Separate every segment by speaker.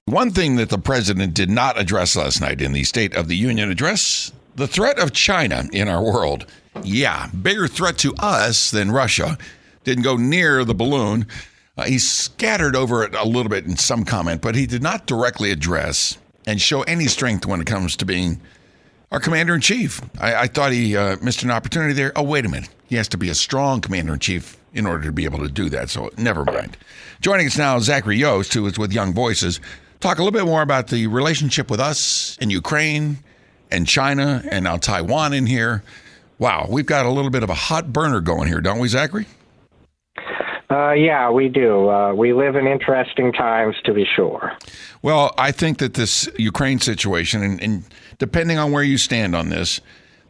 Speaker 1: One thing that the president did not address last night in the State of the Union address, the threat of China in our world. Yeah, bigger threat to us than Russia. Didn't go near the balloon. He scattered over it a little bit in some comment, but he did not directly address and show any strength when it comes to being our commander-in-chief. I thought he missed an opportunity there. Oh, wait a minute. He has to be a strong commander-in-chief in order to be able to do that, so never mind. Joining us now, Zachary Yost, who is with Young Voices. Talk a little bit more about the relationship with us and Ukraine and China and now Taiwan in here. Wow, we've got a little bit of a hot burner going here, don't we, Zachary?
Speaker 2: Yeah, we do. We live in interesting times, to be sure.
Speaker 1: Well, I think that this Ukraine situation, and depending on where you stand on this,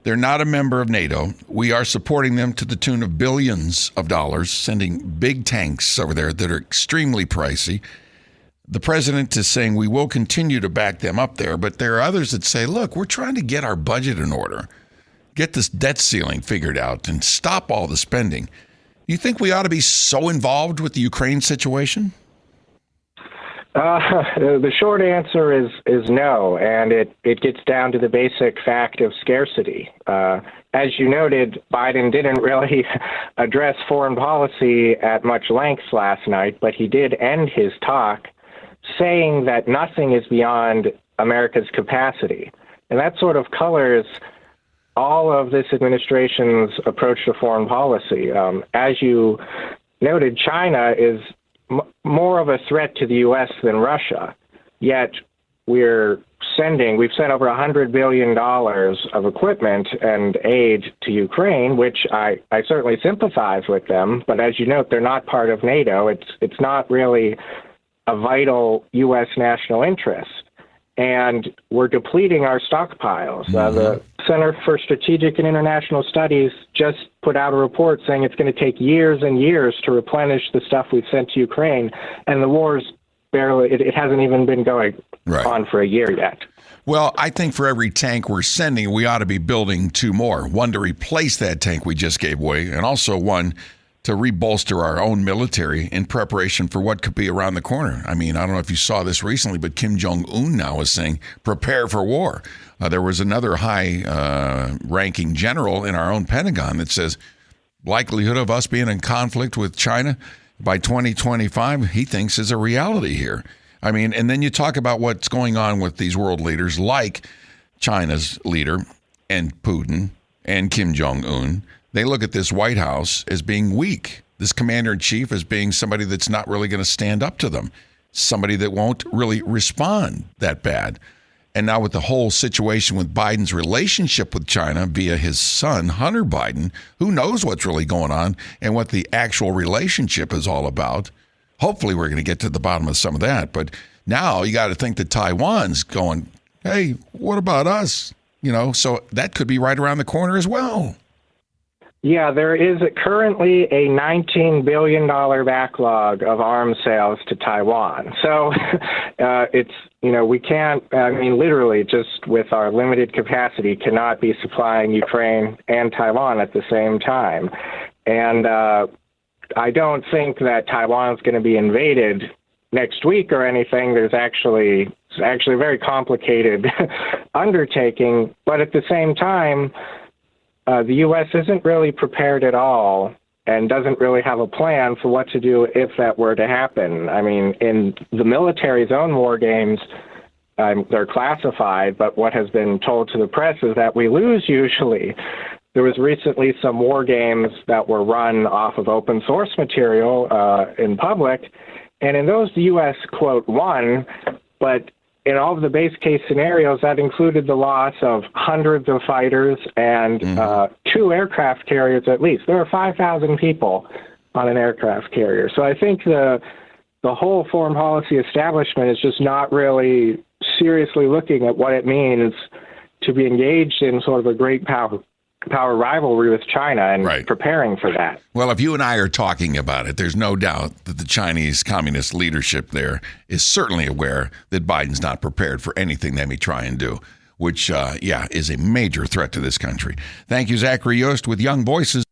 Speaker 1: they're not a member of NATO. We are supporting them to the tune of billions of dollars, sending big tanks over there that are extremely pricey. The president is saying we will continue to back them up there, but there are others that say, look, we're trying to get our budget in order, get this debt ceiling figured out, and stop all the spending. You think we ought to be so involved with the Ukraine situation?
Speaker 2: The short answer is no, and it gets down to the basic fact of scarcity. As you noted, Biden didn't really address foreign policy at much length last night, but he did end his talk saying that nothing is beyond America's capacity. And that sort of colors all of this administration's approach to foreign policy. As you noted, China is more of a threat to the U.S. than Russia, yet we've sent over $100 billion of equipment and aid to Ukraine, which I certainly sympathize with them, but as you note, they're not part of NATO. It's not really a vital U.S. national interest. And we're depleting our stockpiles. The Center for Strategic and International Studies just put out a report saying it's going to take years and years to replenish the stuff we've sent to Ukraine, and the war's it hasn't even been going on for a year yet.
Speaker 1: Well, I think for every tank we're sending, we ought to be building two more. One to replace that tank we just gave away, and also one to rebolster our own military in preparation for what could be around the corner. I mean, I don't know if you saw this recently, but Kim Jong-un now is saying, prepare for war. There was another high-ranking general in our own Pentagon that says, likelihood of us being in conflict with China by 2025, he thinks is a reality here. I mean, and then you talk about what's going on with these world leaders like China's leader and Putin and Kim Jong-un. They look at this White House as being weak. This commander-in-chief as being somebody that's not really going to stand up to them, somebody that won't really respond that bad. And now with the whole situation with Biden's relationship with China via his son, Hunter Biden, who knows what's really going on and what the actual relationship is all about. Hopefully we're going to get to the bottom of some of that. But now you got to think that Taiwan's going, hey, what about us? You know, so that could be right around the corner as well.
Speaker 2: Yeah, there is currently a $19 billion backlog of arms sales to Taiwan. So we can't, literally just with our limited capacity, cannot be supplying Ukraine and Taiwan at the same time. And I don't think that Taiwan is going to be invaded next week or anything. It's actually a very complicated undertaking. But at the same time, the U.S. isn't really prepared at all and doesn't really have a plan for what to do if that were to happen. I mean, in the military's own war games, they're classified, but what has been told to the press is that we lose usually. There was recently some war games that were run off of open source material in public, and in those the U.S., quote, won, but in all of the base case scenarios, that included the loss of hundreds of fighters and 2 aircraft carriers at least. There are 5,000 people on an aircraft carrier. So I think the whole foreign policy establishment is just not really seriously looking at what it means to be engaged in sort of a great power rivalry with China and preparing for that.
Speaker 1: Well, if you and I are talking about it, there's no doubt that the Chinese communist leadership there is certainly aware that Biden's not prepared for anything they may try and do, which, is a major threat to this country. Thank you, Zachary Yost with Young Voices.